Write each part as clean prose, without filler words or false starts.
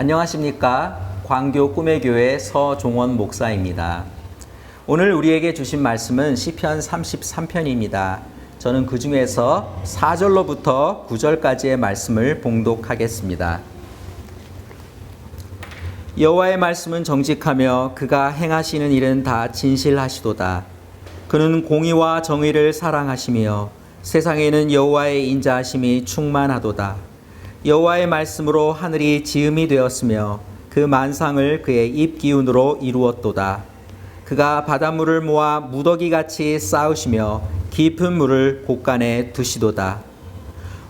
안녕하십니까. 광교 꿈의 교회 서종원 목사입니다. 오늘 우리에게 주신 말씀은 시편 33편입니다. 저는 그 중에서 4절로부터 9절까지의 말씀을 봉독하겠습니다. 여호와의 말씀은 정직하며 그가 행하시는 일은 다 진실하시도다. 그는 공의와 정의를 사랑하시며 세상에는 여호와의 인자하심이 충만하도다. 여호와의 말씀으로 하늘이 지음이 되었으며 그 만상을 그의 입 기운으로 이루었도다. 그가 바닷물을 모아 무더기같이 쌓으시며 깊은 물을 곳간에 두시도다.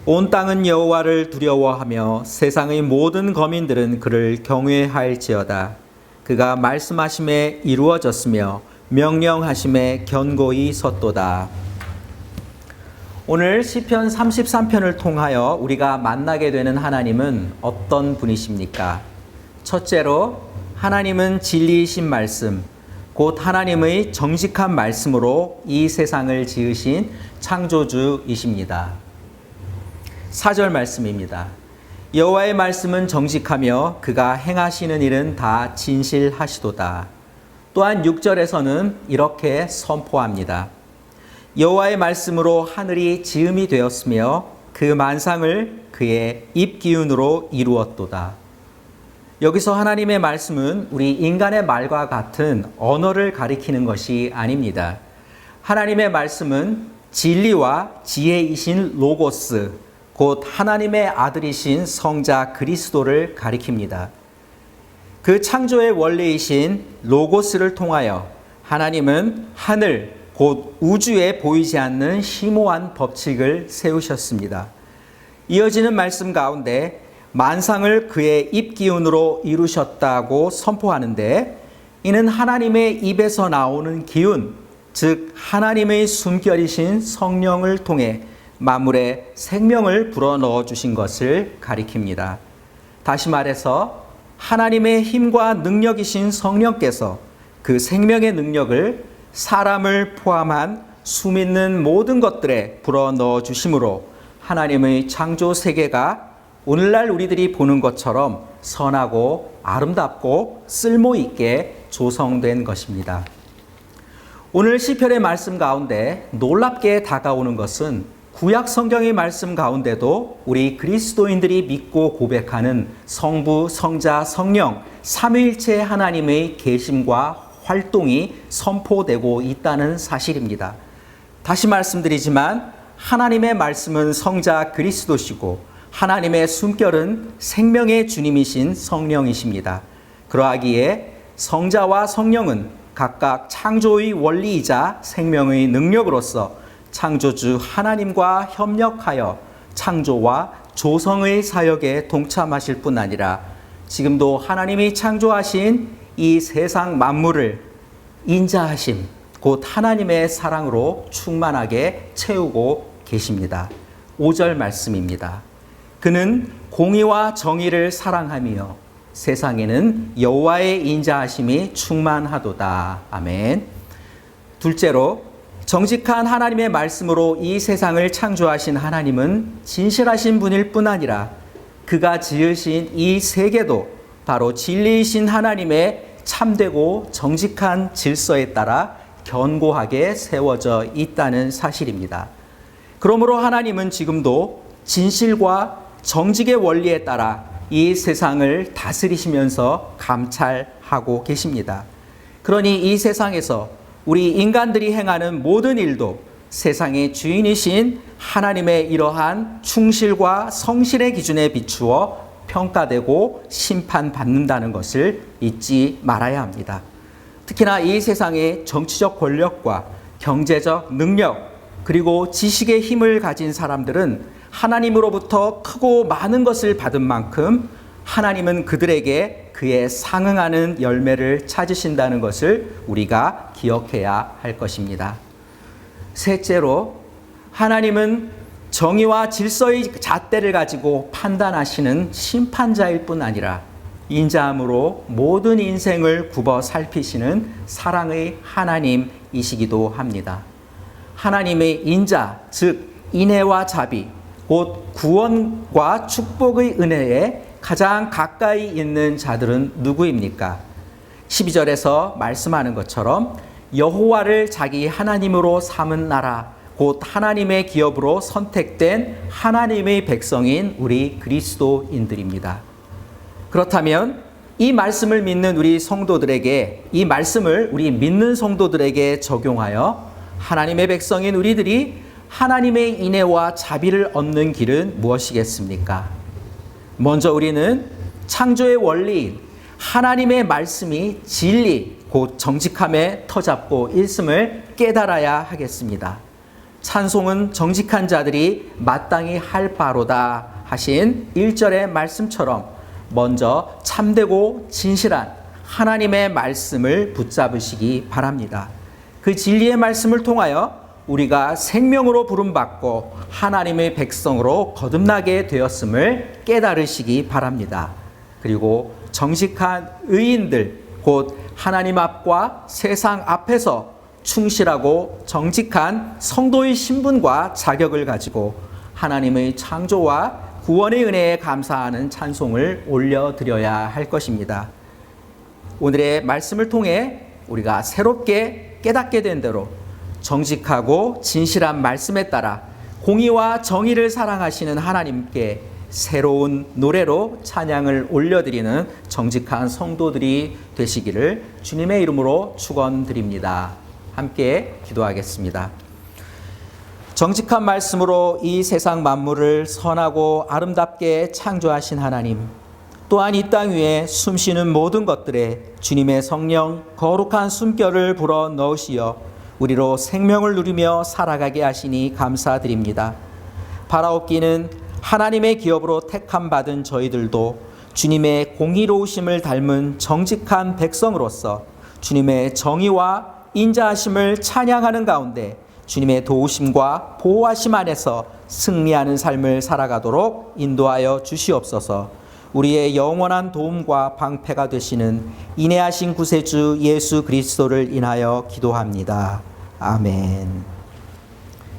온 땅은 여호와를 두려워하며 세상의 모든 거민들은 그를 경외할지어다. 그가 말씀하심에 이루어졌으며 명령하심에 견고히 섰도다. 오늘 시편 33편을 통하여 우리가 만나게 되는 하나님은 어떤 분이십니까? 첫째로 하나님은 진리이신 말씀, 곧 하나님의 정직한 말씀으로 이 세상을 지으신 창조주이십니다. 4절 말씀입니다. 여호와의 말씀은 정직하며 그가 행하시는 일은 다 진실하시도다. 또한 6절에서는 이렇게 선포합니다. 여호와의 말씀으로 하늘이 지음이 되었으며 그 만상을 그의 입 기운으로 이루었도다. 여기서 하나님의 말씀은 우리 인간의 말과 같은 언어를 가리키는 것이 아닙니다. 하나님의 말씀은 진리와 지혜이신 로고스, 곧 하나님의 아들이신 성자 그리스도를 가리킵니다. 그 창조의 원리이신 로고스를 통하여 하나님은 하늘, 곧 우주에 보이지 않는 심오한 법칙을 세우셨습니다. 이어지는 말씀 가운데 만상을 그의 입 기운으로 이루셨다고 선포하는데, 이는 하나님의 입에서 나오는 기운, 즉 하나님의 숨결이신 성령을 통해 만물에 생명을 불어넣어 주신 것을 가리킵니다. 다시 말해서 하나님의 힘과 능력이신 성령께서 그 생명의 능력을 사람을 포함한 숨있는 모든 것들에 불어넣어 주심으로 하나님의 창조 세계가 오늘날 우리들이 보는 것처럼 선하고 아름답고 쓸모있게 조성된 것입니다. 오늘 시편의 말씀 가운데 놀랍게 다가오는 것은 구약 성경의 말씀 가운데도 우리 그리스도인들이 믿고 고백하는 성부, 성자, 성령, 삼위일체 하나님의 계심과 활동이 선포되고 있다는 사실입니다. 다시 말씀드리지만 하나님의 말씀은 성자 그리스도시고 하나님의 숨결은 생명의 주님이신 성령이십니다. 그러하기에 성자와 성령은 각각 창조의 원리이자 생명의 능력으로서 창조주 하나님과 협력하여 창조와 조성의 사역에 동참하실 뿐 아니라 지금도 하나님이 창조하신 이 세상 만물을 인자하심, 곧 하나님의 사랑으로 충만하게 채우고 계십니다. 5절 말씀입니다. 그는 공의와 정의를 사랑하며 세상에는 여호와의 인자하심이 충만하도다. 아멘. 둘째로 정직한 하나님의 말씀으로 이 세상을 창조하신 하나님은 진실하신 분일 뿐 아니라 그가 지으신 이 세계도 바로 진리이신 하나님의 참되고 정직한 질서에 따라 견고하게 세워져 있다는 사실입니다. 그러므로 하나님은 지금도 진실과 정직의 원리에 따라 이 세상을 다스리시면서 감찰하고 계십니다. 그러니 이 세상에서 우리 인간들이 행하는 모든 일도 세상의 주인이신 하나님의 이러한 충실과 성실의 기준에 비추어 평가되고 심판받는다는 것을 잊지 말아야 합니다. 특히나 이 세상의 정치적 권력과 경제적 능력 그리고 지식의 힘을 가진 사람들은 하나님으로부터 크고 많은 것을 받은 만큼 하나님은 그들에게 그에 상응하는 열매를 찾으신다는 것을 우리가 기억해야 할 것입니다. 셋째로 하나님은 정의와 질서의 잣대를 가지고 판단하시는 심판자일 뿐 아니라 인자함으로 모든 인생을 굽어 살피시는 사랑의 하나님이시기도 합니다. 하나님의 인자, 즉 인애와 자비, 곧 구원과 축복의 은혜에 가장 가까이 있는 자들은 누구입니까? 12절에서 말씀하는 것처럼 여호와를 자기 하나님으로 삼은 나라, 곧 하나님의 기업으로 선택된 하나님의 백성인 우리 그리스도인들입니다. 그렇다면 이 말씀을 믿는 우리 성도들에게, 이 말씀을 우리 믿는 성도들에게 적용하여 하나님의 백성인 우리들이 하나님의 인애와 자비를 얻는 길은 무엇이겠습니까? 먼저 우리는 창조의 원리인 하나님의 말씀이 진리, 곧 정직함에 터잡고 있음을 깨달아야 하겠습니다. 찬송은 정직한 자들이 마땅히 할 바로다 하신 1절의 말씀처럼 먼저 참되고 진실한 하나님의 말씀을 붙잡으시기 바랍니다. 그 진리의 말씀을 통하여 우리가 생명으로 부름받고 하나님의 백성으로 거듭나게 되었음을 깨달으시기 바랍니다. 그리고 정직한 의인들, 곧 하나님 앞과 세상 앞에서 충실하고 정직한 성도의 신분과 자격을 가지고 하나님의 창조와 구원의 은혜에 감사하는 찬송을 올려드려야 할 것입니다. 오늘의 말씀을 통해 우리가 새롭게 깨닫게 된 대로 정직하고 진실한 말씀에 따라 공의와 정의를 사랑하시는 하나님께 새로운 노래로 찬양을 올려드리는 정직한 성도들이 되시기를 주님의 이름으로 축원드립니다. 함께 기도하겠습니다. 정직한 말씀으로 이 세상 만물을 선하고 아름답게 창조하신 하나님, 또한 이 땅 위에 숨쉬는 모든 것들에 주님의 성령 거룩한 숨결을 불어 넣으시어 우리로 생명을 누리며 살아가게 하시니 감사드립니다. 바라옵기는 하나님의 기업으로 택함 받은 저희들도 주님의 공의로우심을 닮은 정직한 백성으로서 주님의 정의와 인자하심을 찬양하는 가운데 주님의 도우심과 보호하심 안에서 승리하는 삶을 살아가도록 인도하여 주시옵소서. 우리의 영원한 도움과 방패가 되시는 인애하신 구세주 예수 그리스도를 인하여 기도합니다. 아멘.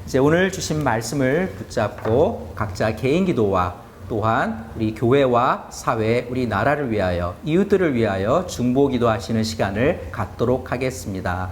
이제 오늘 주신 말씀을 붙잡고 각자 개인 기도와 또한 우리 교회와 사회, 우리 나라를 위하여, 이웃들을 위하여 중보 기도하시는 시간을 갖도록 하겠습니다.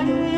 나를